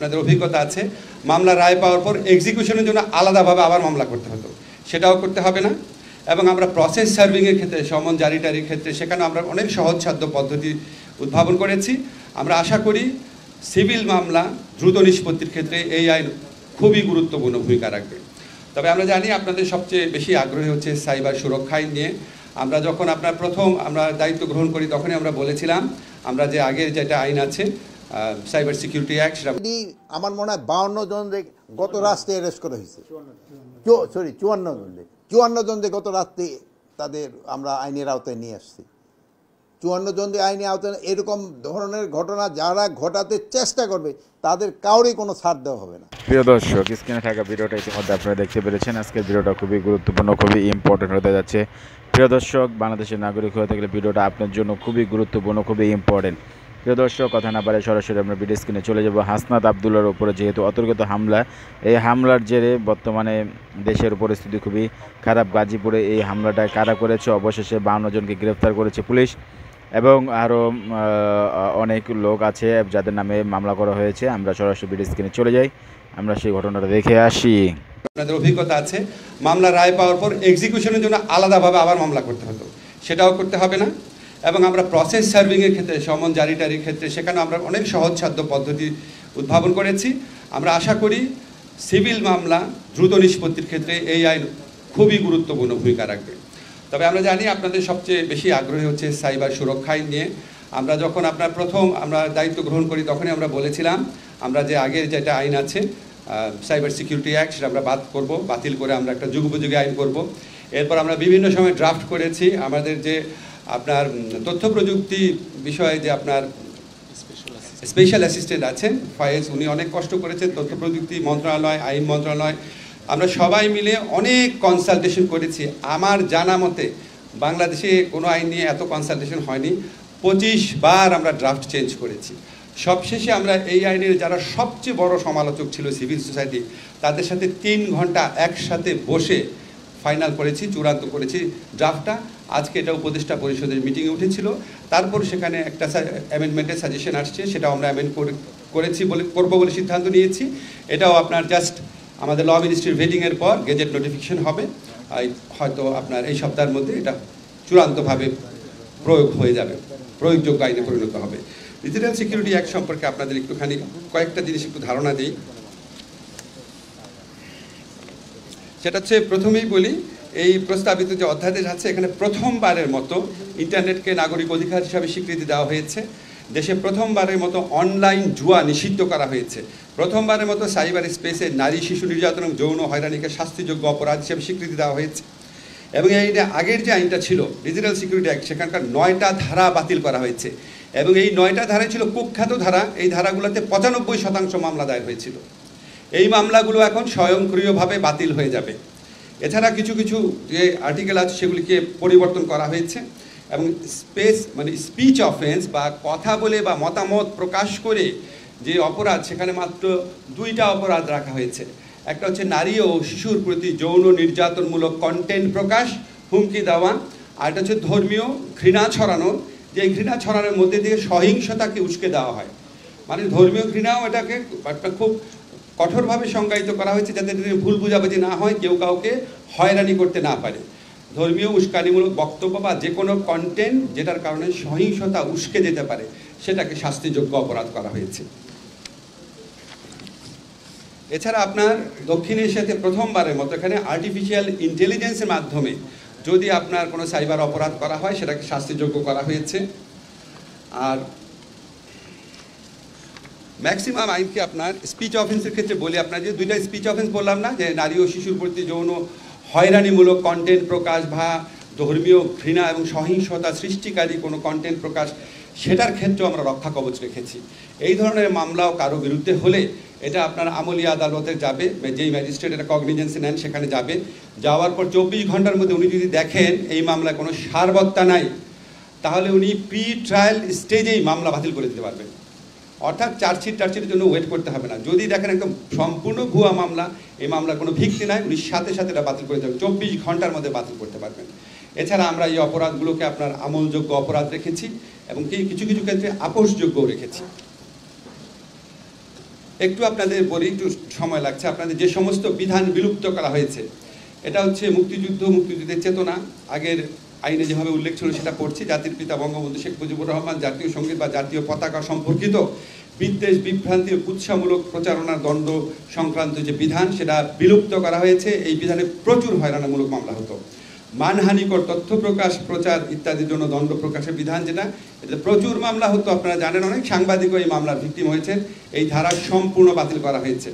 আপনাদের অভিজ্ঞতা আছে মামলা রায় পাওয়ার পর এক্সিকিউশনের জন্য আলাদাভাবে আবার মামলা করতে হতো, সেটাও করতে হবে না। এবং আমরা প্রসেস সার্ভিংয়ের ক্ষেত্রে সমন জারিটারির ক্ষেত্রে সেখানে আমরা অনেক সহজসাধ্য পদ্ধতি উদ্ভাবন করেছি। আমরা আশা করি সিভিল মামলা দ্রুত নিষ্পত্তির ক্ষেত্রে এই আইন খুবই গুরুত্বপূর্ণ ভূমিকা রাখবে। তবে আমরা জানি আপনাদের সবচেয়ে বেশি আগ্রহী হচ্ছে সাইবার সুরক্ষা আইন নিয়ে। আমরা যখন প্রথম দায়িত্ব গ্রহণ করি তখনই আমরা বলেছিলাম আমরা যে আগের যেটা আইন আছে সাইবার সিকিউরিটি অ্যাক্ট, আমার মনে হয় 52 জন গত রাত্রে অ্যারেস্ট করা হয়েছে, 54 জন গত রাত্রে তাদের আমরা আইনের আওতায় নিয়ে আসছি। 54 জন আইনের আওতায় এরকম ধরনের ঘটনা যারা ঘটাতে চেষ্টা করবে তাদের কাউরই কোনো ছাড় দেওয়া হবে না। প্রিয় দর্শক, স্ক্রিনে থাকা ভিডিওটা ইতিমধ্যে আপনারা দেখতে পেরেছেন। আজকের ভিডিওটা খুবই গুরুত্বপূর্ণ, খুবই ইম্পর্টেন্ট হতে যাচ্ছে। প্রিয় দর্শক, বাংলাদেশের নাগরিক হয়ে থাকলে ভিডিওটা আপনার জন্য খুবই গুরুত্বপূর্ণ, খুবই ইম্পর্টেন্ট। প্রিয় দর্শক, কথা না বাড়ে সরাসরি আমরা ভিডিও স্ক্রিনে চলে যাব। হাসনাত আবদুল্লার উপরে যেহেতু অতর্কিত হামলা, এই হামলার জেরে বর্তমানে দেশের পরিস্থিতি খুবই খারাপ। গাজীপুরে এই হামলাটা কারা করেছে, অবশেষে 52 জনকে গ্রেফতার করেছে পুলিশ এবং আরও অনেক লোক আছে যাদের নামে মামলা করা হয়েছে। আমরা সরাসরি ভিডিও স্ক্রিনে চলে যাই, আমরা সেই ঘটনাটা দেখে আসি। আপনাদের অভিজ্ঞতা আছে মামলা রায় পাওয়ার পর এক্সিকিউশনের জন্য আলাদাভাবে আবার মামলা করতে হতো, সেটাও করতে হবে না। এবং আমরা প্রসেস সার্ভিংয়ের ক্ষেত্রে সমন জারিটারির ক্ষেত্রে সেখানে আমরা অনেক সহজসাধ্য পদ্ধতি উদ্ভাবন করেছি। আমরা আশা করি সিভিল মামলা দ্রুত নিষ্পত্তির ক্ষেত্রে এই আইন খুবই গুরুত্বপূর্ণ ভূমিকা রাখবে। তবে আমরা জানি আপনাদের সবচেয়ে বেশি আগ্রহী হচ্ছে সাইবার সুরক্ষা আইন নিয়ে। আমরা যখন প্রথম দায়িত্ব গ্রহণ করি তখনই আমরা বলেছিলাম আমরা যে আগের যেটা আইন আছে সাইবার সিকিউরিটি অ্যাক্ট সেটা আমরা বাতিল করে আমরা একটা যুগোপযোগী আইন করব। এরপর আমরা বিভিন্ন সময় ড্রাফট করেছি আমাদের যে তথ্য প্রযুক্তি বিষয়ে যে স্পেশাল অ্যাসিস্ট্যান্ট আছেন ফয়েজ, উনি অনেক কষ্ট করেছেন। তথ্য প্রযুক্তি মন্ত্রণালয়, আইন মন্ত্রণালয়, আমরা সবাই মিলে অনেক কনসালটেশন করেছি। আমার জানা মতে বাংলাদেশে কোনো আইন নিয়ে এত কনসালটেশন হয়নি। 25 বার আমরা ড্রাফট চেঞ্জ করেছি। সবশেষে আমরা এই আইনের যারা সবচেয়ে বড় সমালোচক ছিল সিভিল সোসাইটি, তাদের সাথে 3 ঘন্টা একসাথে বসে ফাইনাল করেছি, চূড়ান্ত করেছি ড্রাফটটা। আজকে এটা উপদেষ্টা পরিষদের মিটিংয়ে উঠেছিল, তারপর সেখানে একটা অ্যামেন্ডমেন্টের সাজেশন আসছে, সেটাও আমরা করবো বলে সিদ্ধান্ত নিয়েছি। এটাও জাস্ট আমাদের ল মিনিস্ট্রির ভেটিংয়ের পর গেজেট নোটিফিকেশন হবে, হয়তো এই সপ্তাহের মধ্যে এটা চূড়ান্তভাবে প্রয়োগ হয়ে যাবে, প্রয়োগযোগ্য আইনে পরিণত হবে। ডিজিটাল সিকিউরিটি অ্যাক্ট সম্পর্কে আপনাদের একটুখানি কয়েকটা জিনিস একটু ধারণা দিই। সেটা হচ্ছে, প্রথমেই বলি এই প্রস্তাবিত যে অধ্যাদেশ আছে এখানে প্রথমবারের মতো ইন্টারনেটকে নাগরিক অধিকার হিসাবে স্বীকৃতি দেওয়া হয়েছে। দেশে প্রথমবারের মতো অনলাইন জুয়া নিষিদ্ধ করা হয়েছে। প্রথমবারের মতো সাইবার স্পেসে নারী শিশু নির্যাতন এবং যৌন হয়রানিকে শাস্তিযোগ্য অপরাধ হিসেবে স্বীকৃতি দেওয়া হয়েছে। এবং এই আগের যে আইনটা ছিল ডিজিটাল সিকিউরিটি অ্যাক্ট, সেখানকার 9টা ধারা বাতিল করা হয়েছে এবং এই 9টা ধারায় ছিল কুখ্যাত ধারা। এই ধারাগুলোতে 95% মামলা দায়ের হয়েছিল। এই মামলাগুলো এখন স্বয়ংক্রিয়ভাবে বাতিল হয়ে যাবে। এছাড়া কিছু কিছু যে আর্টিকেল আছে সেগুলিকে পরিবর্তন করা হয়েছে এবং স্পিচ অফেন্স বা কথা বলে বা মতামত প্রকাশ করে যে অপরাধ, সেখানে মাত্র 2টা অপরাধ রাখা হয়েছে। একটা হচ্ছে নারী ও শিশুর প্রতি যৌন নির্যাতনমূলক কন্টেন্ট প্রকাশ, হুমকি দেওয়া, আর একটা হচ্ছে ধর্মীয় ঘৃণা ছড়ানো, যে ঘৃণা ছড়ানোর মধ্যে দিয়ে সহিংসতাকে উস্কে দেওয়া হয়। ধর্মীয় ঘৃণাও এটাকে খুব কঠোরভাবে সংজ্ঞায়িত করা হয়েছে যাতে ভুল বুঝাবুঝি না হয়, কেউ কাউকে হয়রানি করতে না পারে। ধর্মীয় উস্কানিমূলক বক্তব্য বা যে কোনো কন্টেন্ট যেটার কারণে সহিংসতা উস্কে যেতে পারে সেটাকে শাস্তিযোগ্য অপরাধ করা হয়েছে। এছাড়া দক্ষিণ এশিয়াতে প্রথমবারের মতো এখানে আর্টিফিশিয়াল ইন্টেলিজেন্সের মাধ্যমে যদি কোনো সাইবার অপরাধ করা হয় সেটাকে শাস্তিযোগ্য করা হয়েছে। আর ম্যাক্সিমাম আইনকে স্পিচ অফেন্সের ক্ষেত্রে বলি, যে 2টা স্পিচ অফেন্স বললাম না, যে নারী ও শিশুর প্রতি যৌন হয়রানিমূলক কন্টেন্ট প্রকাশ বা ধর্মীয় ঘৃণা এবং সহিংসতা সৃষ্টিকারী কোনো কন্টেন্ট প্রকাশ, সেটার ক্ষেত্রেও আমরা রক্ষা কবচ রেখেছি। এই ধরনের মামলাও কারো বিরুদ্ধে হলে এটা আমলিয়া আদালতে যাবে, যেই ম্যাজিস্ট্রেট এটা কগনিজেন্সে নেন সেখানে যাবে। যাওয়ার পর 24 ঘন্টার মধ্যে উনি যদি দেখেন এই মামলায় কোনো সারবত্তা নাই, তাহলে উনি প্রি ট্রায়াল স্টেজেই মামলা বাতিল করে দিতে পারবেন। অর্থাৎ চার্জশিটের জন্য ওয়েট করতে হবে না। যদি দেখেন একদম সম্পূর্ণ ভুয়া মামলা, এই মামলার কোনো ভিত্তি নাই, উনি সাথে সাথে এটা বাতিল করে দেবেন, 24 ঘন্টার মধ্যে বাতিল করতে পারবেন। এছাড়া আমরা এই অপরাধগুলোকে আমলযোগ্য অপরাধ রেখেছি এবং কিছু কিছু ক্ষেত্রে আপোষযোগ্যও রেখেছি। একটু আপনাদের বলি, একটু সময় লাগছে। আপনাদের যে সমস্ত বিধান বিলুপ্ত করা হয়েছে, এটা হচ্ছে মুক্তিযুদ্ধের চেতনা, আগের আইনে যেভাবে উল্লেখ ছিল সেটা পড়ছি। জাতির পিতা বঙ্গবন্ধু শেখ মুজিবুর রহমান জাতীয় সঙ্গীত বা জাতীয় পতাকা সম্পর্কিত বিদ্বেষ, বিভ্রান্তি ও কুৎসামূলক প্রচারণার দণ্ড সংক্রান্ত যে বিধান, সেটা বিলুপ্ত করা হয়েছে। এই বিধানে প্রচুর হয়রানিমূলক মামলা হতো। মানহানিকর তথ্য প্রকাশ, প্রচার ইত্যাদির জন্য দণ্ড প্রকাশের বিধান, যেটা এতে প্রচুর মামলা হতো। আপনারা জানেন, অনেক সাংবাদিকও এই মামলার ভিকটিম হয়েছেন। এই ধারা সম্পূর্ণ বাতিল করা হয়েছে।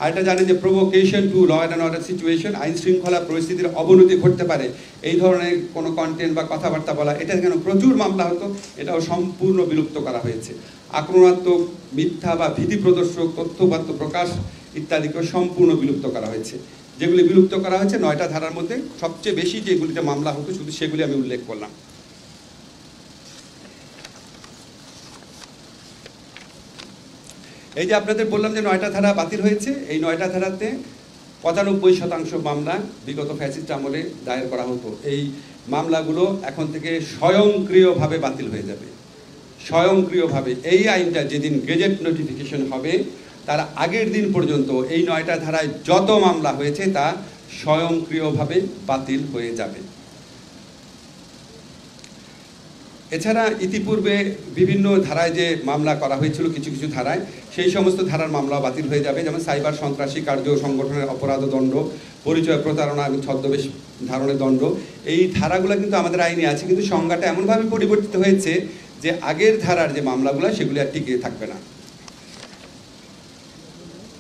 আর এটা জানেন যে provocation to law and order situation, আইন শৃঙ্খলা পরিস্থিতির অবনতি ঘটতে পারে, এই ধরনের কোনো কন্টেন্ট বা কথাবার্তা বলা, এটা কেন প্রচুর মামলা হতো, এটাও সম্পূর্ণ বিলুপ্ত করা হয়েছে। আক্রমণাত্মক, মিথ্যা বা ভীতি প্রদর্শক তথ্যপাত্র প্রকাশ ইত্যাদিকেও সম্পূর্ণ বিলুপ্ত করা হয়েছে। যেগুলি বিলুপ্ত করা হয়েছে 9টা ধারার মধ্যে সবচেয়ে বেশি যেগুলিতে মামলা হতো শুধু সেগুলি আমি উল্লেখ করলাম। এই যে আপনাদের বললাম যে 9টা ধারা বাতিল হয়েছে, এই 9টা ধারাতে 95% মামলা বিগত ফ্যাসিস্ট আমলে দায়ের করা হতো। এই মামলাগুলো এখন থেকে স্বয়ংক্রিয়ভাবে বাতিল হয়ে যাবে, স্বয়ংক্রিয়ভাবে। এই আইনটা যেদিন গেজেট নোটিফিকেশন হবে তার আগের দিন পর্যন্ত এই 9টা ধারায় যত মামলা হয়েছে তা স্বয়ংক্রিয়ভাবে বাতিল হয়ে যাবে। এছাড়া ইতিপূর্বে বিভিন্ন ধারায় যে মামলা করা হয়েছিল, কিছু কিছু ধারায়, সেই সমস্ত ধারার মামলা বাতিল হয়ে যাবে। যেমন সাইবার সন্ত্রাসী কার্য সংগঠনের অপরাধ দণ্ড, পরিচয় প্রতারণা এবং ছদ্মবেশ ধারণের দণ্ড, এই ধারাগুলো কিন্তু আমাদের আইনে আছে, কিন্তু সংজ্ঞাটা এমনভাবে পরিবর্তিত হয়েছে যে আগের ধারার যে মামলাগুলো সেগুলি আর টিকে থাকবে না।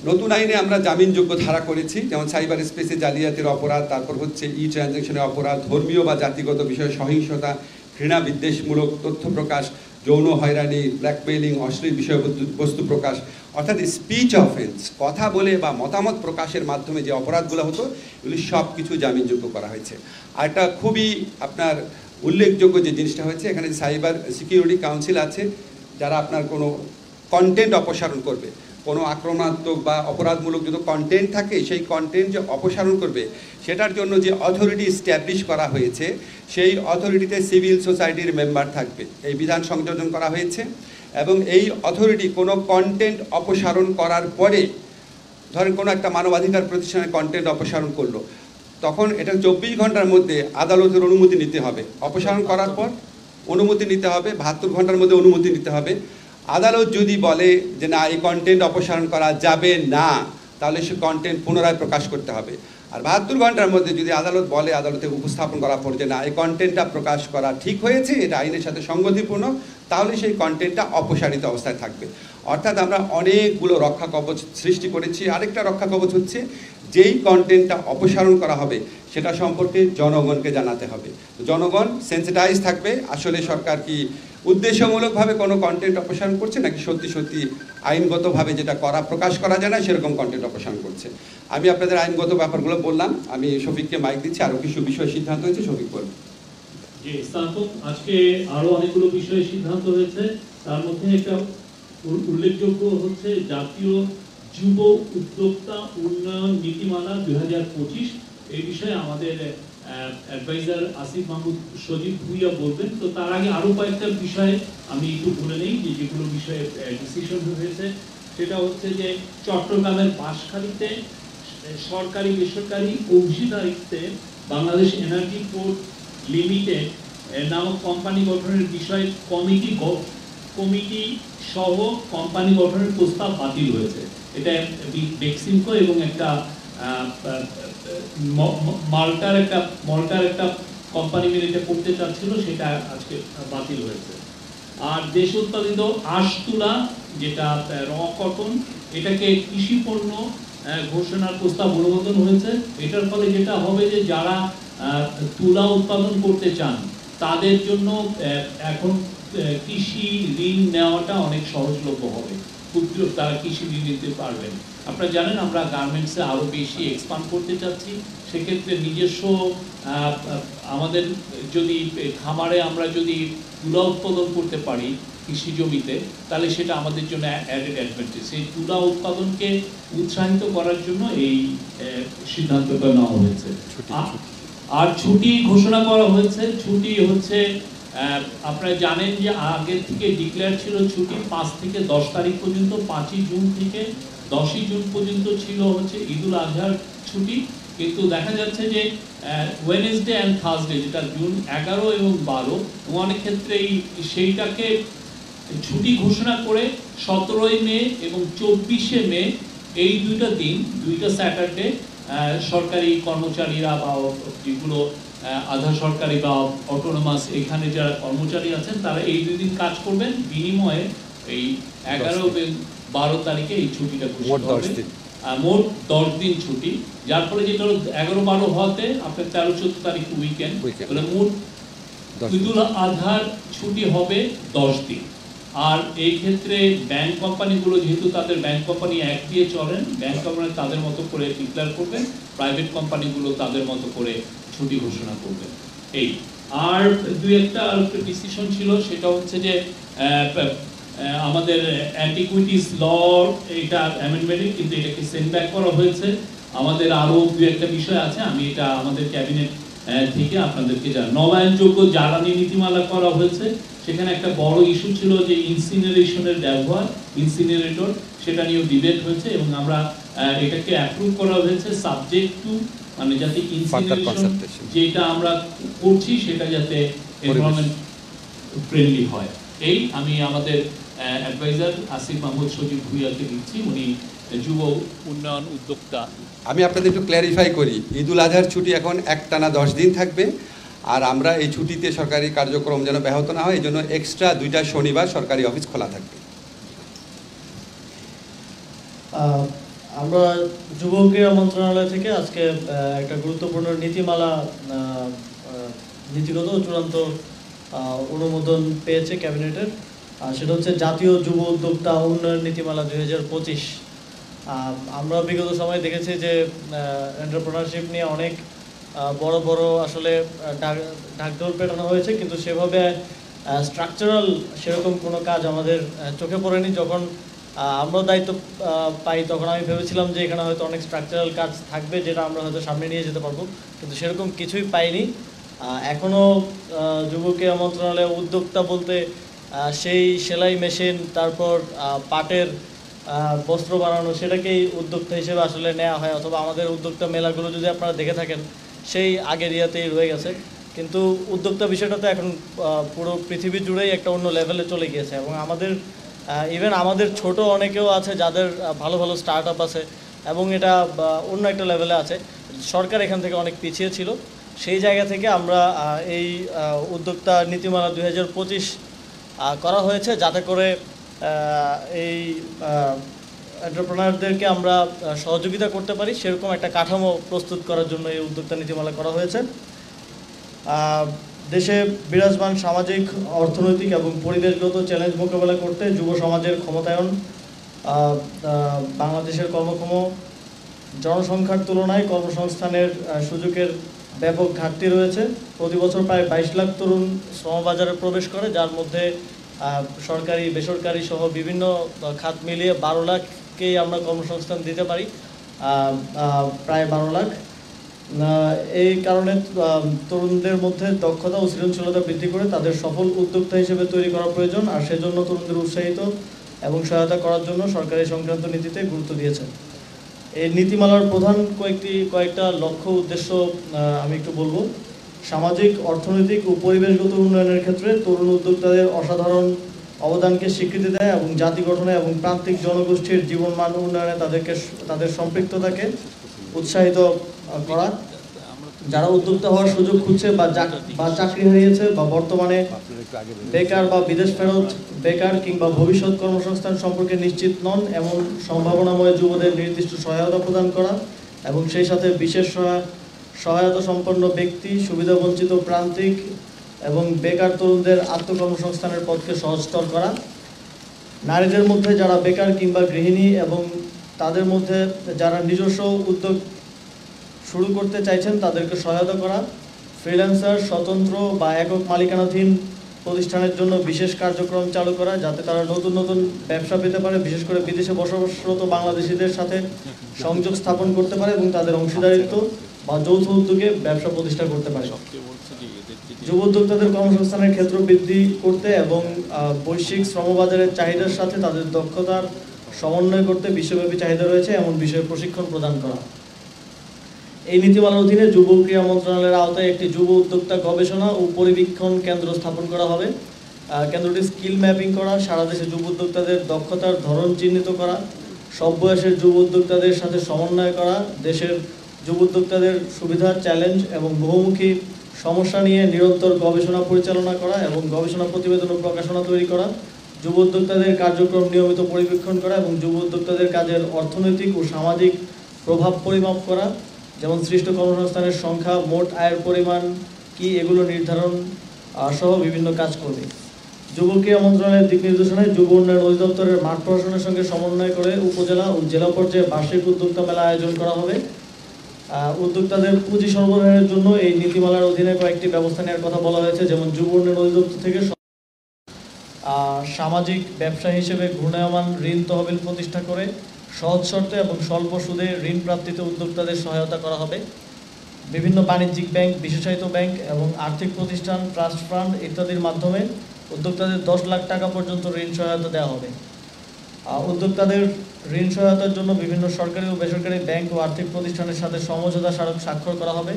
নতুন আইনে আমরা জামিনযোগ্য ধারা করেছি, যেমন সাইবার স্পেসে জালিয়াতির অপরাধ, তারপর হচ্ছে ই ট্রানজ্যাকশনের অপরাধ, ধর্মীয় বা জাতিগত বিষয়ে সহিংসতা, ঘৃণা বিদ্বেষমূলক তথ্য প্রকাশ, যৌন হয়রানি, ব্ল্যাকমেইলিং, অশ্লীল বিষয়বস্তু প্রকাশ, অর্থাৎ স্পিচ অফেন্স, কথা বলে বা মতামত প্রকাশের মাধ্যমে যে অপরাধগুলো হতো এগুলি সব কিছু জামিনযোগ্য করা হয়েছে। আর এটা খুবই আপনার উল্লেখযোগ্য যে জিনিসটা হয়েছে, এখানে সাইবার সিকিউরিটি কাউন্সিল আছে, যারা আপনার কোনো কন্টেন্ট অপসারণ করবে, কোনো আক্রমণাত্মক বা অপরাধমূলক যদি কন্টেন্ট থাকে, সেই কন্টেন্ট যে অপসারণ করবে সেটার জন্য যে অথরিটি স্ট্যাবলিশ করা হয়েছে, সেই অথরিটিতে সিভিল সোসাইটির মেম্বার থাকবে। এই বিধান সংযোজন করা হয়েছে এবং এই অথরিটি কোনো কন্টেন্ট অপসারণ করার পরে, ধরেন কোনো একটা মানবাধিকার প্রতিষ্ঠানের কন্টেন্ট অপসারণ করলো, তখন এটা 24 ঘন্টার মধ্যে আদালতের অনুমতি নিতে হবে। অপসারণ করার পর অনুমতি নিতে হবে, 72 ঘন্টার মধ্যে অনুমতি নিতে হবে। আদালত যদি বলে যে না, এই কন্টেন্ট অপসারণ করা যাবে না, তাহলে সে কন্টেন্ট পুনরায় প্রকাশ করতে হবে। আর 72 ঘন্টার মধ্যে যদি আদালত বলে, আদালতে উপস্থাপন করার পর যে না, এই কন্টেন্টটা প্রকাশ করা ঠিক হয়েছে, এটা আইনের সাথে সঙ্গতিপূর্ণ, তাহলে সেই কন্টেন্টটা অপসারিত অবস্থায় থাকবে। অর্থাৎ আমরা অনেকগুলো রক্ষা কবচ সৃষ্টি করেছি। আরেকটা রক্ষা কবচ হচ্ছে, যেই কন্টেন্টটা অপসারণ করা হবে সেটা সম্পর্কে জনগণকে জানাতে হবে। জনগণ সেন্সিটাইজ থাকবে, আসলে সরকার কি উদ্দেশ্যমূলকভাবে কোনো কন্টেন্ট অপসারণ করছে নাকি সত্যি সত্যি আইনগতভাবে যেটা প্রকাশ করা যায় না সেরকম কন্টেন্ট অপসারণ করছে। আমি আপনাদের আইনগত ব্যাপারগুলো বললাম, আমি শফিককে মাইক দিচ্ছি, আরও কিছু বিষয় সিদ্ধান্ত হয়েছে, শফিক বলবেন। জি, স্থাপক, আজকে আরো অনেকগুলো বিষয়ে সিদ্ধান্ত হয়েছে। তার মধ্যে একটা উল্লেখযোগ্য হচ্ছে জাতীয় যুব উদ্যোক্তা উন্নয়ন নীতিমালা 2025। এই বিষয়ে আমাদের অ্যাডভাইজার আসিফ মাহমুদ সজীব ভুইয়া বলবেন। তো তার আগে আরো কয়েকটা বিষয়ে আমি একটু বলে নেই যে যেগুলো বিষয়ে ডিসিশন হয়েছে। সেটা হচ্ছে যে চট্টগ্রামের বাঁশখালীতে সরকারি বেসরকারি অংশীদারিত্বে বাংলাদেশ এনার্জি পোর্ট লিমিটেড নামক কোম্পানি গঠনের বিষয়ে কমিটি সহ কোম্পানি গঠনের প্রস্তাব বাতিল হয়েছে। এটা বেক্সিমকো এবং একটা মাল্টার একটা কোম্পানি মিলে এটা করতে চাচ্ছিল, সেটা আজকে বাতিল হয়েছে। আর দেশ উৎপাদিত আঁশ তুলা, যেটা র কটন, এটাকে কৃষি পণ্য ঘোষণার প্রস্তাব অনুমোদন হয়েছে। এটার ফলে যেটা হবে যে যারা তুলা উৎপাদন করতে চান তাদের জন্য এখন কৃষি ঋণ নেওয়াটা অনেক সহজলভ্য হবে, তারা কৃষি ঋণ নিতে পারবেন। আপনারা জানেন আমরা গার্মেন্টসে আরও বেশি এক্সপান্ড করতে চাচ্ছি। সেক্ষেত্রে নিজস্ব আমাদের যদি খামারে আমরা যদি তুলা উৎপাদন করতে পারি কৃষি জমিতে, তাহলে সেটা আমাদের জন্য অ্যাডেড অ্যাডভান্টেজ। সেই তুলা উৎপাদনকে উৎসাহিত করার জন্য এই সিদ্ধান্তটা নেওয়া হয়েছে। আর ছুটি ঘোষণা করা হয়েছে। ছুটি হচ্ছে আপনারা জানেন যে আগের থেকে ডিক্লেয়ার ছিল ছুটি 5 থেকে 10 তারিখ পর্যন্ত, 5ই জুন থেকে 10ই জুন পর্যন্ত ছিল হচ্ছে ঈদুল আজহার ছুটি, কিন্তু দেখা যাচ্ছে যে ওয়েডনেসডে অ্যান্ড থার্সডে, যেটা জুন 11 এবং 12, অনেক ক্ষেত্রে সেইটাকে ছুটি ঘোষণা করে 17ই মে এবং 24শে মে এই দুইটা দিন, দুইটা স্যাটারডে সরকারি কর্মচারীরা বা যেগুলো আধা সরকারি বা অটোনোমাস এখানে যারা কর্মচারী আছেন তারা এই 2 দিন কাজ করবেন, বিনিময়ে এই 11 এবং 12 তারিখে এই ছুটিটা ঘোষণা হবে। মোট 10 দিন ছুটি, যার ফলে যেটা হলো 11-12 হওয়াতে আপনার 13-14 তারিখ উইকেন্ড, তাহলে মোট ঈদুল আজহার ছুটি হবে 10 দিন। আর এই ক্ষেত্রে ব্যাংক কোম্পানিগুলো যেহেতু তাদের ব্যাংক কোম্পানি অ্যাক্ট দিয়ে চলেন, ব্যাংক কোম্পানি তাদের মতো করে ডিক্লেয়ার করবেন, প্রাইভেট কোম্পানিগুলো তাদের মতো করে ছুটি ঘোষণা করবেন। এই আর একটা ডিসিশন ছিল, সেটা হচ্ছে যে আমাদের অ্যান্টিকুইটিস ল এটা অ্যামেন্ডমেন্ট, কিন্তু এটাকে সেন্ড ব্যাক করা হয়েছে। আমাদের আরো একটা বিষয় আছে, আমি এটা আমাদের ক্যাবিনেট থেকে আপনাদেরকে নবায়নযোগ্য জ্বালানি নীতিমালা করা হয়েছে। সেখানে একটা বড় ইস্যু ছিল যে ইনসিনারেশনের ব্যবহার, ইনসিনারেটর, সেটা নিয়েও ডিবেট হয়েছে এবং আমরা এটাকে অ্যাপ্রুভ করা হয়েছে সাবজেক্ট টু, মানে যাতে ইনসিনারেশন যেটা আমরা করছি সেটা যাতে এনভায়রনমেন্ট ফ্রেন্ডলি হয়। এই আমি আমাদের অ্যাডভাইজার আসিফ মাহমুদ সজীব ভুইয়াকে দিচ্ছি, উনি যুব উন্নয়ন উদ্যোক্তা। আমি আপনাদের একটু ক্ল্যারিফাই করি, ঈদুল আজহার ছুটি এখন একটানা 10 দিন থাকবে, আর আমরা এই ছুটিতে সরকারি কার্যক্রম যেন ব্যাহত না হয় এই জন্য এক্সট্রা 2টা শনিবার সরকারি অফিস খোলা থাকবে। আমরা যুব ক্রীড়া মন্ত্রণালয় থেকে আজকে একটা গুরুত্বপূর্ণ নীতিমালা নীতিগত চূড়ান্ত অনুমোদন পেয়েছে ক্যাবিনেটের, সেটা হচ্ছে জাতীয় যুব উদ্যোক্তা উন্নয়ন নীতিমালা 2025। আমরা বিগত সময়ে দেখেছি যে এন্টারপ্রেনারশিপ নিয়ে অনেক বড় বড় আসলে ঢাকঢোল পেটানো হয়েছে, কিন্তু সেভাবে স্ট্রাকচারাল সেরকম কোনো কাজ আমাদের চোখে পড়েনি। যখন আমরা দায়িত্ব পাই তখন আমি ভেবেছিলাম যে এখানে হয়তো অনেক স্ট্রাকচারাল কাজ থাকবে যেটা আমরা হয়তো সামনে নিয়ে যেতে পারবো, কিন্তু সেরকম কিছুই পাইনি। এখনও যুব ক্রীড়া মন্ত্রণালয়ে উদ্যোক্তা বলতে সেই সেলাই মেশিন, তারপর পাটের বস্ত্র বানানো, সেটাকেই উদ্যোক্তা হিসেবে আসলে নেওয়া হয়, অথবা আমাদের উদ্যোক্তা মেলাগুলো যদি আপনারা দেখে থাকেন সেই আগের ইয়াতেই রয়ে গেছে। কিন্তু উদ্যোক্তা বিষয়টা তো এখন পুরো পৃথিবী জুড়েই একটা অন্য লেভেলে চলে গিয়েছে, এবং আমাদের ইভেন আমাদের ছোট অনেকেও আছে যাদের ভালো ভালো স্টার্ট আপ আছে এবং এটা অন্য একটা লেভেলে আছে। সরকার এখান থেকে অনেক পিছিয়ে ছিল, সেই জায়গা থেকে আমরা এই উদ্যোক্তা নীতিমালা 2025 করা হয়েছে, যাতে করে এই এন্টারপ্রেনারদেরকে আমরা সহযোগিতা করতে পারি, সেরকম একটা কাঠামো প্রস্তুত করার জন্য এই উদ্যোক্তা নীতিমালা করা হয়েছে। দেশে বিরাজমান সামাজিক, অর্থনৈতিক এবং পরিবেশগত চ্যালেঞ্জ মোকাবেলা করতে যুব সমাজের ক্ষমতায়ন, বাংলাদেশের কর্মক্ষম জনসংখ্যার তুলনায় কর্মসংস্থানের সুযোগের ব্যাপক ঘাটতি রয়েছে। প্রতি বছর প্রায় 22 লাখ তরুণ শ্রমবাজারে প্রবেশ করে, যার মধ্যে সরকারি বেসরকারি সহ বিভিন্ন খাত মিলিয়ে 12 লাখকেই আমরা কর্মসংস্থান দিতে পারি, প্রায় 12 লাখ। এই কারণে তরুণদের মধ্যে দক্ষতা ও সৃজনশীলতা বৃদ্ধি করে তাদের সফল উদ্যোক্তা হিসেবে তৈরি করা প্রয়োজন, আর সেজন্য তরুণদের উৎসাহিত এবং সহায়তা করার জন্য সরকারি সংক্রান্ত নীতিতে গুরুত্ব দিয়েছেন। এই নীতিমালার প্রধান কয়েকটা লক্ষ্য উদ্দেশ্য আমি একটু বলবো। সামাজিক, অর্থনৈতিক ও পরিবেশগত উন্নয়নের ক্ষেত্রে তরুণ উদ্যোক্তাদের অসাধারণ অবদানকে স্বীকৃতি দেয় এবং জাতি গঠনে এবং প্রান্তিক জনগোষ্ঠীর জীবনমান উন্নয়নে তাদের সম্পৃক্ততাকে উৎসাহিত করা। যারা উদ্যোক্তা হওয়ার সুযোগ খুঁজছে বা চাকরি হারিয়েছে বা বর্তমানে বেকার বা বিদেশ ফেরত বেকার কিংবা ভবিষ্যৎ কর্মসংস্থান সম্পর্কে নিশ্চিত নন, এমন সম্ভাবনাময় যুবদের নির্দিষ্ট সহায়তা প্রদান করা এবং সেই সাথে বিশেষ সহায়তা সম্পন্ন ব্যক্তি, সুবিধাবঞ্চিত প্রান্তিক এবং বেকার তরুণদের আত্মকর্মসংস্থানের পথকে সহজতর করা। নারীদের মধ্যে যারা বেকার কিংবা গৃহিণী এবং তাদের মধ্যে যারা নিজস্ব উদ্যোগ শুরু করতে চাইছেন তাদেরকে সহায়তা করা। ফ্রিল্যান্সার, স্বতন্ত্র বা একক মালিকানাধীন প্রতিষ্ঠানের জন্য বিশেষ কার্যক্রম চালু করা, যাতে তারা নতুন নতুন ব্যবসা পেতে পারে, বিশেষ করে বিদেশে বসবাসরত বাংলাদেশিদের সাথে সংযোগ স্থাপন করতে পারে এবং তাদের অংশীদারিত্ব বা যৌথ উদ্যোগে ব্যবসা প্রতিষ্ঠা করতে পারে। যুব উদ্যোক্তাদের কর্মসংস্থানের ক্ষেত্র বৃদ্ধি করতে এবং বৈশ্বিক শ্রমবাজারের চাহিদার সাথে তাদের দক্ষতার সমন্বয় করতে বিশ্বব্যাপী চাহিদা রয়েছে এমন বিষয়ে প্রশিক্ষণ প্রদান করা। এই নীতিমালার অধীনে যুব ক্রীড়া মন্ত্রণালয়ের আওতায় একটি যুব উদ্যোক্তা গবেষণা ও পরিবীক্ষণ কেন্দ্র স্থাপন করা হবে। কেন্দ্রটি স্কিল ম্যাপিং করা, সারা দেশে যুব উদ্যোক্তাদের দক্ষতার ধরন চিহ্নিত করা, সব বয়সের যুব উদ্যোক্তাদের সাথে সমন্বয় করা, দেশের যুব উদ্যোক্তাদের সুবিধা, চ্যালেঞ্জ এবং বহুমুখী সমস্যা নিয়ে নিরন্তর গবেষণা পরিচালনা করা এবং গবেষণা প্রতিবেদন ও প্রকাশনা তৈরি করা, যুব উদ্যোক্তাদের কার্যক্রম নিয়মিত পরিবীক্ষণ করা এবং যুব উদ্যোক্তাদের কাজের অর্থনৈতিক ও সামাজিক প্রভাব পরিমাপ করা, যেমন সৃষ্ট কর্মসংস্থানের সংখ্যা, মোট আয়ের পরিমাণ কি, এগুলো নির্ধারণ সহ বিভিন্ন কাজ করবে। যুব ক্রীড়া মন্ত্রণালয়ের দিক নির্দেশনায় যুব উন্নয়ন অধিদপ্তরের মাঠ প্রশাসনের সঙ্গে সমন্বয় করে উপজেলা ও জেলা পর্যায়ে বার্ষিক উদ্যোক্তা মেলা আয়োজন করা হবে। উদ্যোক্তাদের পুঁজি সরবরাহের জন্য এই নীতিমালার অধীনে কয়েকটি ব্যবস্থা নেওয়ার কথা বলা হয়েছে, যেমন যুব উন্নয়ন অধিদপ্তর থেকে সামাজিক ব্যবসা হিসেবে ঘূর্ণায়মান ঋণ তহবিল প্রতিষ্ঠা করে সহজ শর্তে এবং স্বল্প সুদে ঋণ প্রাপ্তিতে উদ্যোক্তাদের সহায়তা করা হবে। বিভিন্ন বাণিজ্যিক ব্যাংক, বিশেষায়িত ব্যাংক এবং আর্থিক প্রতিষ্ঠান, ট্রাস্ট ফান্ড ইত্যাদির মাধ্যমে উদ্যোক্তাদের 10 লাখ টাকা পর্যন্ত ঋণ সহায়তা দেওয়া হবে। উদ্যোক্তাদের ঋণ সহায়তার জন্য বিভিন্ন সরকারি ও বেসরকারি ব্যাংক ও আর্থিক প্রতিষ্ঠানের সাথে সমঝোতা স্মারক স্বাক্ষর করা হবে।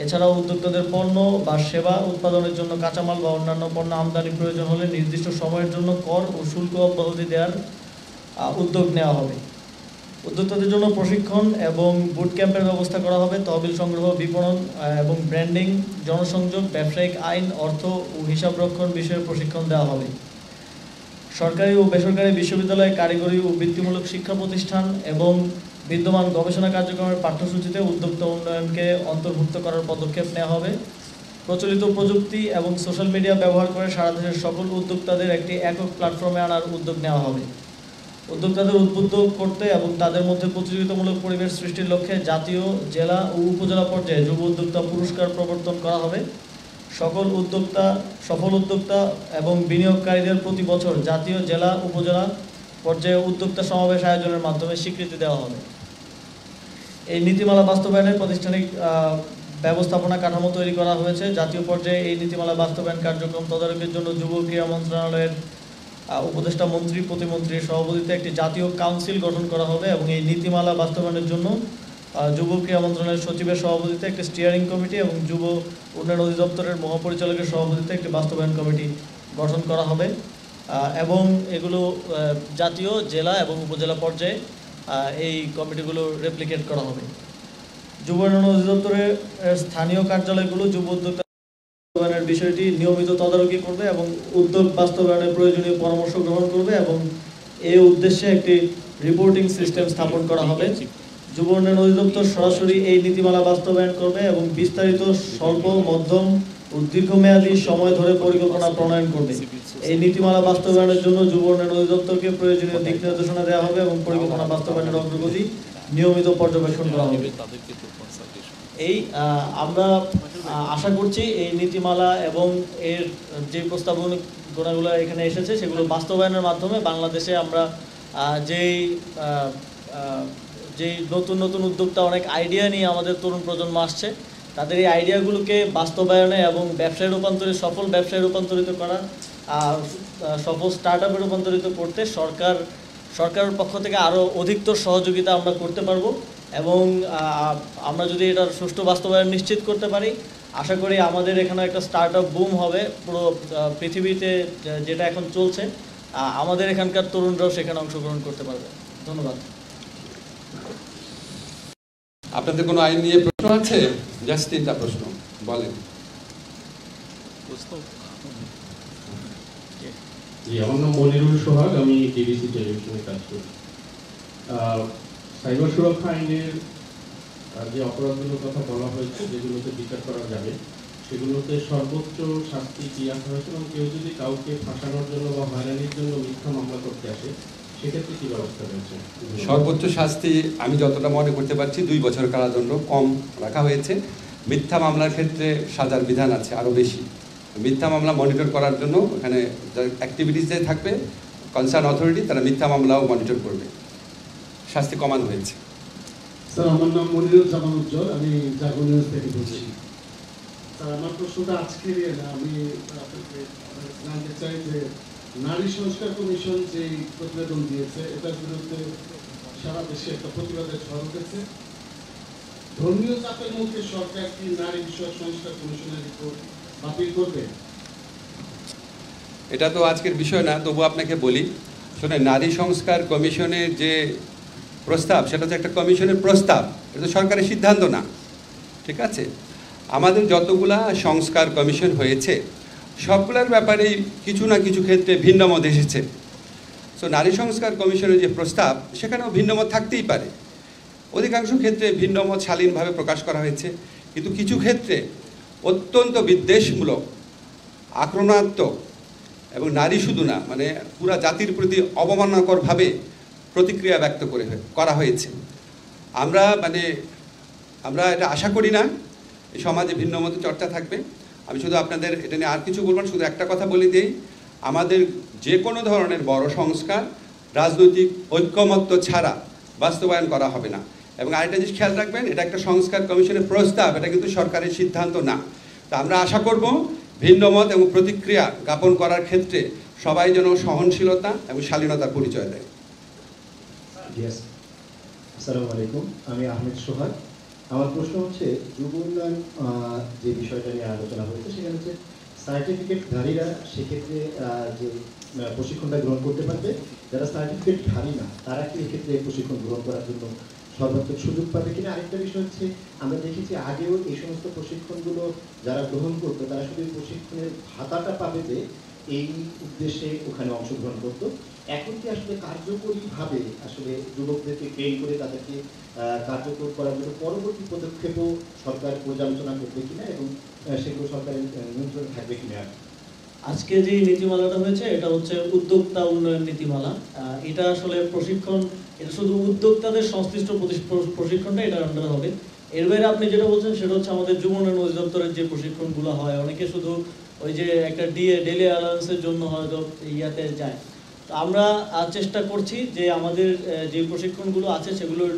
এছাড়াও উদ্যোক্তাদের পণ্য বা সেবা উৎপাদনের জন্য কাঁচামাল বা অন্যান্য পণ্য আমদানি প্রয়োজন হলে নির্দিষ্ট সময়ের জন্য কর ও শুল্ক অব্যাহতি দেওয়ার উদ্যোগ নেওয়া হবে। উদ্যোক্তাদের জন্য প্রশিক্ষণ এবং বুট ক্যাম্পের ব্যবস্থা করা হবে। তহবিল সংগ্রহ, বিপণন এবং ব্র্যান্ডিং, জনসংযোগ, ব্যবসায়িক আইন, অর্থ ও হিসাবরক্ষণ বিষয়ে প্রশিক্ষণ দেওয়া হবে। সরকারি ও বেসরকারি বিশ্ববিদ্যালয়, কারিগরি ও বৃত্তিমূলক শিক্ষা প্রতিষ্ঠান এবং বিদ্যমান গবেষণা কার্যক্রমের পাঠ্যসূচিতে উদ্যোক্তা উন্নয়নকে অন্তর্ভুক্ত করার পদক্ষেপ নেওয়া হবে। প্রচলিত প্রযুক্তি এবং সোশ্যাল মিডিয়া ব্যবহার করে সারা দেশের সকল উদ্যোক্তাদের একটি একক প্ল্যাটফর্মে আনার উদ্যোগ নেওয়া হবে। উদ্যোক্তাদের উদ্বুদ্ধ করতে এবং তাদের মধ্যে প্রতিযোগিতামূলক পরিবেশ সৃষ্টির লক্ষ্যে জাতীয়, জেলা ও উপজেলা পর্যায়ে যুব উদ্যোক্তা পুরস্কার প্রবর্তন করা হবে। সকল উদ্যোক্তা, সফল উদ্যোক্তা এবং বিনিয়োগকারীদের প্রতি বছর জাতীয়, জেলা, উপজেলা পর্যায়ে উদ্যোক্তা সমাবেশ আয়োজনের মাধ্যমে স্বীকৃতি দেওয়া হবে। এই নীতিমালা বাস্তবায়নের প্রাতিষ্ঠানিক ব্যবস্থাপনা কাঠামো তৈরি করা হয়েছে। জাতীয় পর্যায়ে এই নীতিমালা বাস্তবায়ন কার্যক্রম তদারকির জন্য যুব ক্রীড়া মন্ত্রণালয়ের উপদেষ্টা মন্ত্রী, প্রতিমন্ত্রীর সভাপতিত্বে একটি জাতীয় কাউন্সিল গঠন করা হবে এবং এই নীতিমালা বাস্তবায়নের জন্য যুব ক্রীড়া মন্ত্রণালয়ের সচিবের সভাপতিত্বে একটি স্টিয়ারিং কমিটি এবং যুব উন্নয়ন অধিদপ্তরের মহাপরিচালকের সভাপতিত্বে একটি বাস্তবায়ন কমিটি গঠন করা হবে এবং এগুলো জাতীয়, জেলা এবং উপজেলা পর্যায়ে এই কমিটিগুলো রেপ্লিকেট করা হবে। যুব উন্নয়ন অধিদপ্তরের স্থানীয় কার্যালয়গুলো যুব উদ্যোক্তা বাস্তবায়নের বিষয়টি নিয়মিত তদারকি করবে এবং উদ্যোগ বাস্তবায়নের প্রয়োজনীয় পরামর্শ গ্রহণ করবে এবং এই উদ্দেশ্যে একটি রিপোর্টিং সিস্টেম স্থাপন করা হবে। যুব উন্নয়ন অধিদপ্তর সরাসরি এই নীতিমালা বাস্তবায়ন করবে এবং বিস্তারিত স্বল্প, মধ্যম ও দীর্ঘমেয়াদী সময় ধরে পরিকল্পনা প্রণয়ন করবে। এই নীতিমালা বাস্তবায়নের জন্য যুব উন্নয়ন অধিদপ্তরকে প্রয়োজনীয় দিক নির্দেশনা দেওয়া হবে এবং পরিকল্পনা বাস্তবায়নের অগ্রগতি নিয়মিত পর্যবেক্ষণ করা হবে। এই আমরা আশা করছি এই নীতিমালা এবং এর যে প্রস্তাবনাগুলো এখানে এসেছে সেগুলো বাস্তবায়নের মাধ্যমে বাংলাদেশে আমরা যেই নতুন নতুন উদ্যোক্তা অনেক আইডিয়া নিয়ে আমাদের তরুণ প্রজন্ম আসছে, তাদের এই আইডিয়াগুলোকে বাস্তবায়নে এবং ব্যবসায় রূপান্তরিত, সফল ব্যবসায় রূপান্তরিত করা, সফল স্টার্ট আপে রূপান্তরিত করতে সরকারের পক্ষ থেকে আরও অধিকতর সহযোগিতা আমরা করতে পারবো এবং আমরা যদি এটার সুষ্ঠু বাস্তবায়ন নিশ্চিত করতে পারি, আশা করি আমাদের এখানে একটা স্টার্ট আপ বুম হবে। পুরো পৃথিবীতে যেটা এখন চলছে, আমাদের এখানকার তরুণরাও সেখানে অংশগ্রহণ করতে পারবে। ধন্যবাদ। আপনাদের কোনো আইন নিয়ে প্রশ্ন আছে? জাস্ট 3টা প্রশ্ন বলেন। জি, আমার নাম মনিরুল সোহাগ, আমি ডিবিসি টেলিভিশনে কাজ করি। সাইবার সুরক্ষা আইনের যে অপরাধগুলোর কথা বলা হয়েছে, যেগুলোতে বিচার করা যাবে, সেগুলোতে সর্বোচ্চ শাস্তি কি রাখা হয়েছে এবং কেউ যদি কাউকে ফাঁসানোর জন্য বা হয়রানির জন্য মিথ্যা মামলা করতে আসে সেক্ষেত্রে কী ব্যবস্থা রয়েছে? সর্বোচ্চ শাস্তি আমি যতটা মনে করতে পারছি 2 বছর কারাদণ্ড কম রাখা হয়েছে। মিথ্যা মামলার ক্ষেত্রে সাজার বিধান আছে আরও বেশি। মিথ্যা মামলা মনিটর করার জন্য ওখানে অ্যাক্টিভিটিস যে থাকবে, কনসার্ন অথরিটি, তারা মিথ্যা মামলাও মনিটর করবে। শাস্তি কমানো হয়েছে। স্যার, আমার নাম মনিরুল জামান উজ্জ্বল, আমি জাগো নিউজ থেকে বলছি। স্যার, আমার প্রশ্নটা আজকের না, আমি আপনাকে জানতে চাই যে নারী সংস্কার কমিশন যে প্রতিবেদন দিয়েছে এটার বিরুদ্ধে সারা দেশে একটা প্রতিবাদের ঝড় উঠেছে। ধর্মীয় চাপের মুখে সরকার কি নারী বিষয়ক সংস্কার কমিশনের রিপোর্ট বাতিল করবে? এটা তো আজকের বিষয় না, তবু আপনাকে বলি, শুনে নারী সংস্কার কমিশনের যে প্রস্তাব সেটা হচ্ছে একটা কমিশনের প্রস্তাব, এটা তো সরকারের সিদ্ধান্ত না। ঠিক আছে, আমাদের যতগুলা সংস্কার কমিশন হয়েছে সবগুলোর ব্যাপারেই কিছু না কিছু ক্ষেত্রে ভিন্নমত এসেছে। সো নারী সংস্কার কমিশনের যে প্রস্তাব সেখানেও ভিন্নমত থাকতেই পারে, অধিকাংশ ক্ষেত্রে ভিন্নমত শালীনভাবে প্রকাশ করা হয়েছে, কিন্তু কিছু ক্ষেত্রে অত্যন্ত বিদ্বেষমূলক, আক্রমণাত্মক এবং নারী শুধু না মানে পুরা জাতির প্রতি অবমাননাকরভাবে প্রতিক্রিয়া ব্যক্ত করা হয়েছে। আমরা এটা আশা করি না এই সমাজে ভিন্নমত চর্চা থাকবে। আমি শুধু আপনাদের এটা নিয়ে আর কিছু বলবো না, শুধু একটা কথা বলে দিই, আমাদের যে কোনো ধরনের বড় সংস্কার রাজনৈতিক ঐক্যমত্য ছাড়া বাস্তবায়ন করা হবে না। এবং আরেকটা জিনিস খেয়াল রাখবেন, এটা একটা সংস্কার কমিশনের প্রস্তাব, এটা কিন্তু সরকারের সিদ্ধান্ত না। তা আমরা আশা করব ভিন্নমত এবং প্রতিক্রিয়া জ্ঞাপন করার ক্ষেত্রে সবাই যেন সহনশীলতা এবং শালীনতার পরিচয় দেয়। আসসালামু আলাইকুম, আমি আহমেদ সোহাগ। আমার প্রশ্ন হচ্ছে যুব উন্নয়ন যে বিষয়টা নিয়ে আলোচনা হয়েছে সেখানে হচ্ছে সার্টিফিকেটধারীরা সেক্ষেত্রে যে প্রশিক্ষণটা গ্রহণ করতে পারবে, যারা সার্টিফিকেটধারী না তারা কি এক্ষেত্রে প্রশিক্ষণ গ্রহণ করার জন্য সর্বাত্মক সুযোগ পাবে কিনা? আরেকটা বিষয় হচ্ছে আমরা দেখেছি আগেও এই সমস্ত প্রশিক্ষণগুলো যারা গ্রহণ করতো তারা শুধু প্রশিক্ষণের ভাতাটা পাবে যে এই উদ্দেশ্যে ওখানে অংশগ্রহণ করতো। এখন কি আসলে কার্যকরীভাবে আসলে যুবকদেরকে ট্রেন করে তাদেরকে কার্যকর করার জন্য পরবর্তী পদক্ষেপও সরকার পর্যালোচনা করবে কিনা এবং সেগুলো সরকারের নিয়ন্ত্রণে থাকবে কিনা? আজকে যে নীতিমালাটা হয়েছে এটা হচ্ছে উদ্যোক্তা উন্নয়ন নীতিমালা। এটা আসলে প্রশিক্ষণ, এটা শুধু উদ্যোক্তাদের সংশ্লিষ্ট প্রশিক্ষণটা এটার আন্ডারে হবে। এর বাইরে আপনি যেটা বলছেন সেটা হচ্ছে আমাদের যুব উন্নয়ন অধিদপ্তরের যে প্রশিক্ষণগুলো হয়, অনেকে শুধু ওই যে একটা ডেলি অ্যালাউন্সের জন্য হয়তো ইয়াতে যায়। তো আমরা চেষ্টা করছি যে আমাদের যে প্রশিক্ষণগুলো আছে সেগুলোর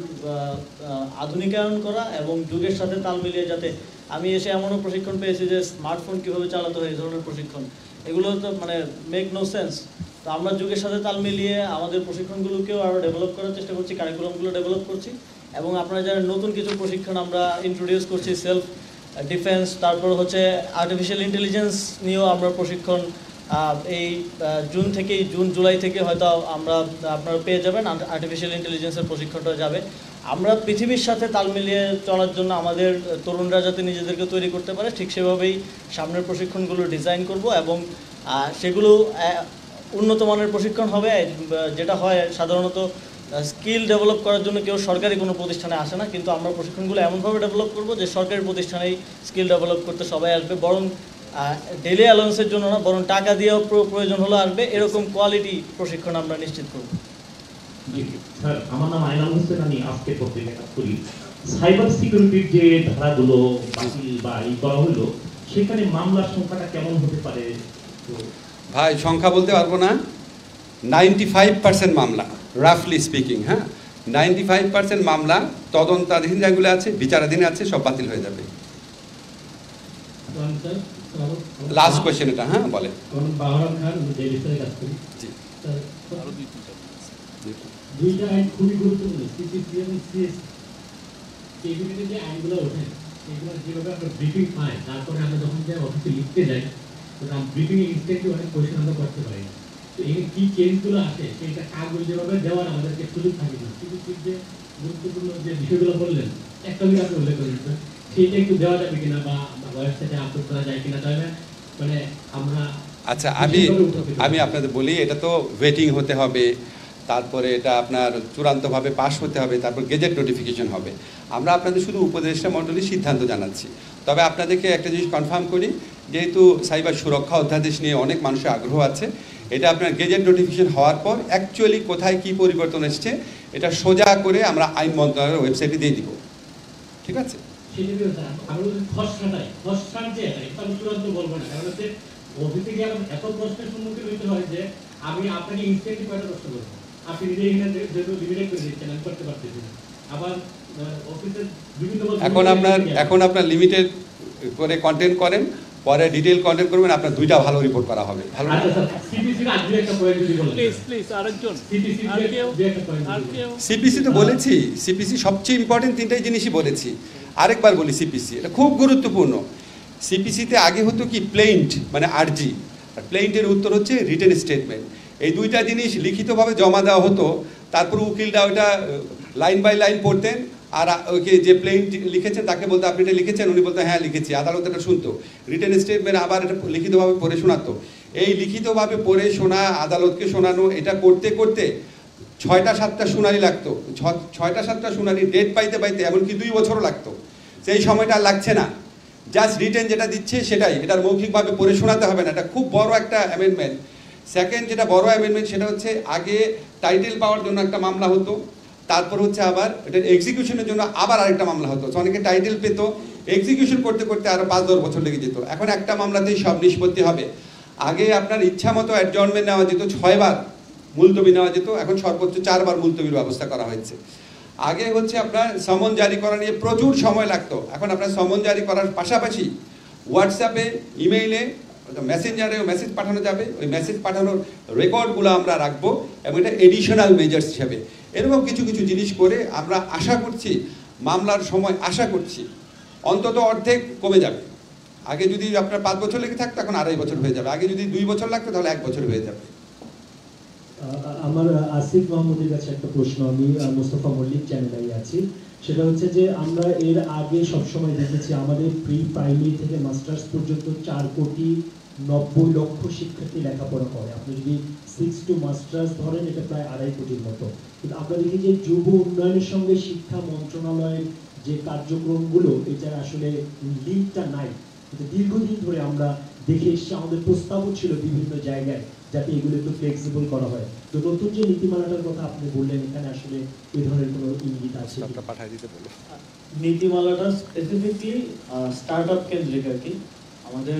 আধুনিকায়ন করা এবং যুগের সাথে তাল মিলিয়ে, যাতে আমি এসে এমনও প্রশিক্ষণ পেয়েছি যে স্মার্টফোন কীভাবে চালাতে হয় এই ধরনের প্রশিক্ষণ, এগুলো তো মানে মেক নো সেন্স। তো আমরা যুগের সাথে তাল মিলিয়ে আমাদের প্রশিক্ষণগুলোকেও আরও ডেভেলপ করার চেষ্টা করছি, কারিকুলামগুলো ডেভেলপ করছি। এবং আপনারা জানেন নতুন কিছু প্রশিক্ষণ আমরা ইন্ট্রোডিউস করছি, সেলফ ডিফেন্স, তারপর হচ্ছে আর্টিফিশিয়াল ইন্টেলিজেন্স নিয়েও আমরা প্রশিক্ষণ এই জুন জুলাই থেকে হয়তো আপনারা পেয়ে যাবেন, আর্টিফিশিয়াল ইন্টেলিজেন্সের প্রশিক্ষণটা যাবে। আমরা পৃথিবীর সাথে তাল মিলিয়ে চলার জন্য আমাদের তরুণরা যাতে নিজেদেরকে তৈরি করতে পারে ঠিক সেভাবেই সামনের প্রশিক্ষণগুলো ডিজাইন করব এবং সেগুলো উন্নত মানের প্রশিক্ষণ হবে। যেটা হয় সাধারণত স্কিল ডেভেলপ করার জন্য কেউ সরকারি কোনো প্রতিষ্ঠানে আসে না, কিন্তু আমরা প্রশিক্ষণগুলো এমনভাবে ডেভেলপ করব যে সরকারি প্রতিষ্ঠানেই স্কিল ডেভেলপ করতে সবাই আসবে, বরং ডেলি অ্যালাউন্সের জন্য না, বরং টাকা দিয়েও প্রয়োজন হলে আসবে, এরকম কোয়ালিটি প্রশিক্ষণ আমরা নিশ্চিত করব। স্যার, আমার নাম আইনাল হোসেন, আমি আজকে পত্রিকা কাজ করি। সাইবার সিকিউরিটির যে ধারাগুলো বাতিল বা করা হলো সেখানে মামলার সংখ্যাটা কেমন হতে পারে? ভাই সংখ্যা বলতে পারবো না, 95% মামলা, রাফলি স্পিকিং, হ্যাঁ 95% মামলা তদন্তাধীন যেগুলো আছে, বিচারাধীন আছে, সব বাতিল হয়ে যাবে। লাস্ট কোয়েশ্চেন এটা, হ্যাঁ বলে। দুইটা আইন খুবই গুরুত্বপূর্ণ, সিসিসি এবং সিএসসি। এগুলিতে যে আইনগুলো ওঠে এগুলো যেভাবে আমরা ব্রিফিং পাই, তারপরে আমরা যখন যে অফিসে লিখতে যাই তখন ব্রিফিং ইনস্ট্যান্টলি অনেক কোয়েশ্চেন আমরা করতে পারি না। তো এই কি চেঞ্জগুলো আসে সেটা কাগজ যেভাবে দেওয়ার আমাদেরকে সুযোগ থাকে না। সিসিসির যে গুরুত্বপূর্ণ যে বিষয়গুলো বললেন একটা বিষয় আপনি উল্লেখ করেছেন, সেইটা একটু দেওয়া যাবে কিনা বা ওয়েবসাইটে আপলোড করা যায় কিনা, তাহলে মানে আমরা আচ্ছা আমি আপনাদের বলি, এটা তো ওয়েটিং হতে হবে, তারপরে এটা আপনার চূড়ান্তভাবে পাস হতে হবে, তারপর গেজেট নোটিফিকেশন হবে। আমরা আপনাদের শুধু উপদেষ্টা মণ্ডলীর সিদ্ধান্ত জানাচ্ছি। তবে আপনাদেরকে একটা জিনিস কনফার্ম করি, যেহেতু সাইবার সুরক্ষা অধ্যাদেশ নিয়ে অনেক মানুষের আগ্রহ আছে, এটা আপনার গেজেট নোটিফিকেশন হওয়ার পর অ্যাকচুয়ালি কোথায় কী পরিবর্তন এসছে এটা সোজা করে আমরা আইন মন্ত্রণালয়ের ওয়েবসাইটে দিয়ে দিব। ঠিক আছে, অফিসে গিয়ে এত প্রশ্নের সম্মুখীন হতে হয় যে আমি আপনাকে ইনস্ট্যান্টলি কয়টা প্রশ্ন করবো, আপনি নিজে এখানে যেহেতু লিমিটেড করে দিচ্ছেন, আমি করতে পারতেছি না। আবার অফিসের বিভিন্ন এখন আপনার লিমিটেড করে কন্টেন্ট করেন, পরে ডিটেল কন্টেন্ট করবেন, আপনার 2টা ভালো রিপোর্ট করা হবে। ভালো আচ্ছা স্যার, সিপিসির আজকে একটা পয়েন্ট যদি বলেন প্লিজ আরেকজন সিপিসি আর কেউ একটা পয়েন্ট আর কেউ সিপিসি তো বলেছি, সিপিসি সবচেয়ে ইম্পর্টেন্ট 3টাই জিনিসই বলেছি। আরেকবার বলি, সিপিসি এটা খুব গুরুত্বপূর্ণ। সিপিসিতে আগে হতো কি প্লেইন্ট মানে আরজি, আর প্লেইন্টের উত্তর হচ্ছে রিটেন স্টেটমেন্ট। এই 2টা জিনিস লিখিতভাবে জমা দেওয়া হতো, তারপর উকিলরা ওটা লাইন বাই লাইন পড়তেন, আর ওকে যে প্লেইন্ট লিখেছেন তাকে বলতে আপনি এটা লিখেছেন, উনি বলতে হ্যাঁ লিখেছি, আদালত এটা শুনতো। রিটেন স্টেটমেন্ট আবার এটা লিখিতভাবে পড়ে শোনাতো। এই লিখিতভাবে পড়ে শোনা, আদালতকে শোনানো, এটা করতে করতে 6টা-7টা শুনানি লাগতো। 6টা-7টা শুনানি ডেট পাইতে পাইতে এমনকি 2 বছরও লাগতো। সেই সময়টা আর লাগছে না, জাস্ট রিটেন যেটা দিচ্ছে সেটাই, এটার মৌখিকভাবে পড়ে শোনাতে হবে না। এটা খুব বড় একটা অ্যামেন্ডমেন্ট। সেকেন্ড যেটা বড় অ্যামেন্ডমেন্ট সেটা হচ্ছে আগে টাইটেল পাওয়ার জন্য একটা মামলা হতো, তারপর হচ্ছে আবার এটা এক্সিকিউশনের জন্য আবার আরেকটা মামলা হতো। অনেকে টাইটেল পেতো, এক্সিকিউশন করতে করতে আরও 5-10 বছর লেগে যেত। এখন একটা মামলাতেই সব নিষ্পত্তি হবে। আগে আপনার ইচ্ছা মতো অ্যাডজর্নমেন্ট নেওয়া যেত, 6 বার মুলতবি নেওয়া যেত, এখন সর্বোচ্চ 4 বার মুলতবির ব্যবস্থা করা হয়েছে। আগে হচ্ছে আপনার সমন জারি করা নিয়ে প্রচুর সময় লাগতো, এখন আপনার সমন জারি করার পাশাপাশি হোয়াটসঅ্যাপে, ইমেইলে, মেসেঞ্জারেও মেসেজ পাঠানো যাবে। ওই মেসেজ পাঠানোর রেকর্ডগুলো আমরা রাখবো এবং এটা এডিশনাল মেজার্স হিসাবে। এরকম কিছু কিছু জিনিস করে আমরা আশা করছি মামলার সময় আশা করছি অন্তত অর্ধেক কমে যাবে। আগে যদি আপনার 5 বছর লেগে থাকতো, এখন 2.5 বছর হয়ে যাবে। আগে যদি 2 বছর লাগতো, তাহলে 1 বছর হয়ে যাবে। আমার আসিফ মাহমুদের কাছে একটা প্রশ্ন, আমি মোস্তফা মল্লিক চ্যানেলে আছি। সেটা হচ্ছে যে আমরা এর আগে সবসময় দেখেছি আমাদের প্রি প্রাইমারি থেকে মাস্টার্স পর্যন্ত 4,90,00,000 শিক্ষার্থী লেখাপড়া করে। আপনি যদি 6 to মাস্টার্স ধরেন, এটা প্রায় 2.5 কোটির মতো। কিন্তু আমরা দেখি যে যুব উন্নয়নের সঙ্গে শিক্ষা মন্ত্রণালয়ের যে কার্যক্রমগুলো, এটার আসলে লিঙ্কটা নাই। কিন্তু দীর্ঘদিন ধরে আমরা দেখে এসেছি, আমাদের প্রস্তাবও ছিল বিভিন্ন জায়গায় যাতে এগুলো একটু ফ্লেক্সিবল করা হয়। তো নতুন যে নীতিমালাটার কথা আপনি বললেন, এখানে আসলে এই ধরনের কোনো ইঙ্গিত আছে? নীতিমালাটা স্পেসিফিকলি স্টার্ট আপ কেন্দ্রিক আর কি, আমাদের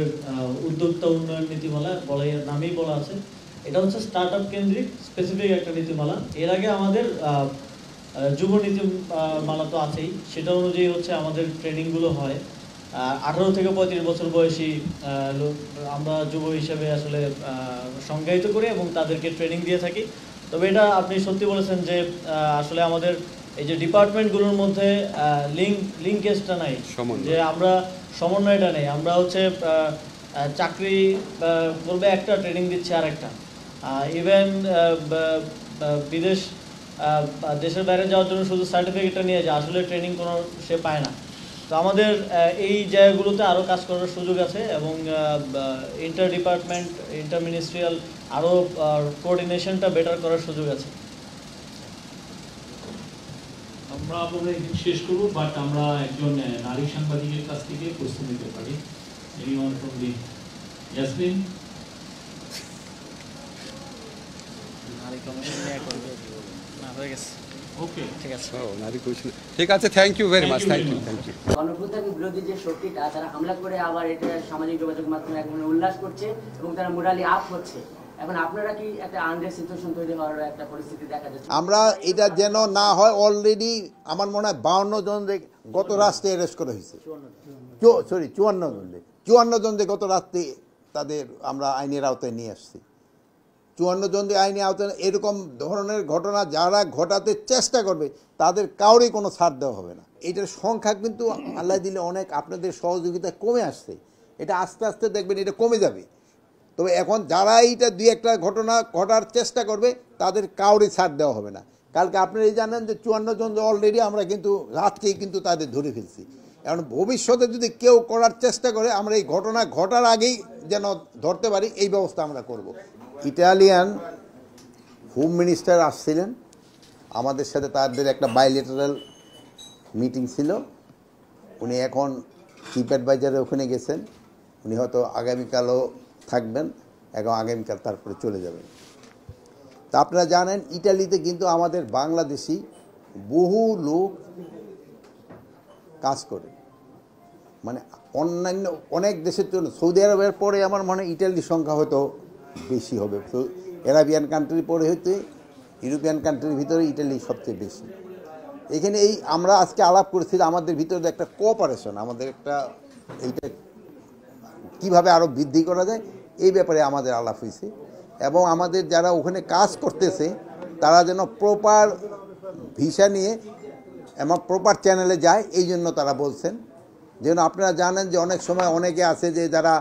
উদ্যোক্তা উন্নয়ন নীতিমালা নামেই বলা আছে। এটা হচ্ছে স্টার্ট আপ কেন্দ্রিক স্পেসিফিক একটা নীতিমালা। এর আগে আমাদের যুব নীতিমালা তো আছেই, সেটা অনুযায়ী হচ্ছে আমাদের ট্রেনিংগুলো হয়। 18 থেকে 35 বছর বয়সী আমরা যুব হিসেবে আসলে সংজ্ঞায়িত করি এবং তাদেরকে ট্রেনিং দিয়ে থাকি। তবে এটা আপনি সত্যি বলেছেন যে আসলে আমাদের এই যে ডিপার্টমেন্টগুলোর মধ্যে লিঙ্কেজটা নাই, যে আমরা সমন্বয়টা নেই। আমরা হচ্ছে চাকরি করবে একটা, ট্রেনিং দিচ্ছি আর একটা। ইভেন বিদেশ দেশের বাইরে যাওয়ার জন্য শুধু সার্টিফিকেটটা নিয়ে যায়, আসলে ট্রেনিং কোনো সে পায় না। তো আমাদের এই জায়গাগুলোতে আরও কাজ করার সুযোগ আছে এবং ইন্টার ডিপার্টমেন্ট, ইন্টার মিনিস্ট্রিয়াল আরও কোঅর্ডিনেশনটা বেটার করার সুযোগ আছে। আমরা আপনাদের শেষ করব, বাট আমরা একজন নারী সাংবাদিকের কাছ থেকে প্রশ্ন নিতে পারি। Anyone from the Yasmin? নারী কমিশন নিয়ে করবে না, হয়ে গেছে। ওকে, ঠিক আছে। নারী কমিশন, ঠিক আছে। Thank you very much. Thank you. গণপ্রজাতন্ত্র বিরোধী যে শক্তিটা, তারা হামলা করে আবার এটা সামাজিক যোগাযোগ মাধ্যমে এক ধরনের উল্লাস করছে এবং তারা মোরালি আপ হচ্ছে। এখন আপনারা কি একটা আনরেস্ট সিচুয়েশন তৈরি হওয়ার একটা পরিস্থিতি দেখা যাচ্ছে? আমরা এটা যেন না হয়, অলরেডি আমার মনে হয় 52 জন গত রাত্রে অ্যারেস্ট করা হয়েছে। 54 জন গত রাত্রে তাদের আমরা আইনের আওতায় নিয়ে আসছি। 54 জন আইনের আওতায়। এরকম ধরনের ঘটনা যারা ঘটাতে চেষ্টা করবে তাদের কাউরই কোনো ছাড় দেওয়া হবে না। এটার সংখ্যা কিন্তু আল্লাহ দিলে অনেক আপনাদের সহযোগিতায় কমে আসছে। এটা আস্তে আস্তে দেখবেন এটা কমে যাবে। তবে এখন যারা এইটা 2-1টা ঘটনা ঘটার চেষ্টা করবে তাদের কাউরই ছাড় দেওয়া হবে না। কালকে আপনারা জানেন যে 54 জন অলরেডি আমরা কিন্তু রাতকেই কিন্তু তাদের ধরে ফেলছি। এখন ভবিষ্যতে যদি কেউ করার চেষ্টা করে, আমরা এই ঘটনা ঘটার আগেই যেন ধরতে পারি, এই ব্যবস্থা আমরা করব। ইটালিয়ান হোম মিনিস্টার আসছিলেন আমাদের সাথে, তাদের একটা বাইলেটারাল মিটিং ছিল। উনি এখন চিফ অ্যাডভাইজারে ওখানে গেছেন। উনি হয়তো আগামীকালও থাকবেন, এখন আগামীকাল তারপরে চলে যাবেন। তা আপনারা জানেন ইটালিতে কিন্তু আমাদের বাংলাদেশি বহু লোক কাজ করে, মানে অন্যান্য অনেক দেশের জন্য। সৌদি আরবের পরে আমার মনে হয় ইটালির সংখ্যা হয়তো বেশি হবে। তো আরাবিয়ান কান্ট্রির পরে হইতে ইউরোপিয়ান কান্ট্রির ভিতরে ইটালি সবচেয়ে বেশি। এখানে এই আমরা আজকে আলাপ করেছি আমাদের ভিতরে একটা কোঅপারেশন, আমাদের একটা এইটা কিভাবে আরও বৃদ্ধি করা যায় এই ব্যাপারে আমাদের আলাপ হয়েছে। এবং আমাদের যারা ওখানে কাজ করতেছে তারা যেন প্রপার ভিসা নিয়ে এবং প্রপার চ্যানেলে যায়, এই জন্য তারা বলছেন। যেন আপনারা জানেন যে অনেক সময় অনেকে আছে যে যারা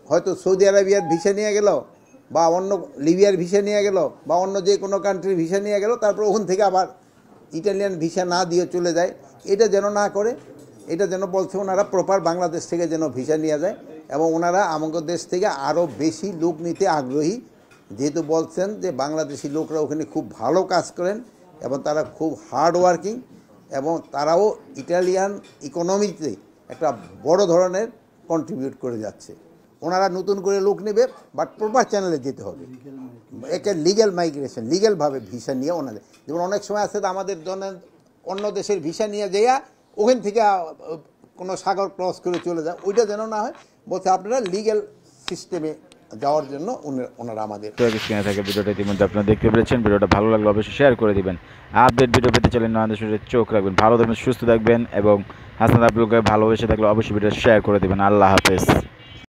হয়তো সৌদি আরবিয়ার ভিসা নিয়ে গেল বা অন্য লিবিয়ার ভিসা নিয়ে গেল বা অন্য যে কোনো কান্ট্রির ভিসা নিয়ে গেল, তারপর ওখান থেকে আবার ইটালিয়ান ভিসা না দিয়ে চলে যায়। এটা যেন না করে, এটা যেন বলছে ওনারা প্রপার বাংলাদেশ থেকে যেন ভিসা নিয়ে যায়। এবং ওনারা আমাদের দেশ থেকে আরও বেশি লোক নিতে আগ্রহী, যেহেতু বলছেন যে বাংলাদেশি লোকরা ওখানে খুব ভালো কাজ করেন এবং তারা খুব হার্ড ওয়ার্কিং এবং তারাও ইটালিয়ান ইকোনমিতে একটা বড় ধরনের কন্ট্রিবিউট করে যাচ্ছে। ওনারা নতুন করে লোক নেবে, বাট প্রপার চ্যানেলে যেতে হবে, একে লিগ্যাল মাইগ্রেশন, লিগ্যালভাবে ভিসা নিয়ে ওনাদের। যেমন অনেক সময় আছে আমাদের জন্য অন্য দেশের ভিসা নিয়ে যাইয়া ওখান থেকে কোনো সাগর ক্রস করে চলে যায়, ওইটা যেন না হয়। বলছে আপনারা লিগ্যাল সিস্টেমে যাওয়ার জন্য ওনারা আমাদের স্ক্রিনে থাকে ভিডিওটা ইতিমধ্যে আপনারা দেখতে পেরেছেন। ভিডিওটা ভালো লাগলে অবশ্যই শেয়ার করে দিবেন। আপডেট ভিডিও পেতে চলেন আমাদের সাথে চোখ রাখবেন। ভালো থাকবেন, সুস্থ থাকবেন এবং হাসান আব্দুলকে ভালোবেসে থাকলে অবশ্যই ভিডিও শেয়ার করে দিবেন। আল্লাহ হাফেজ।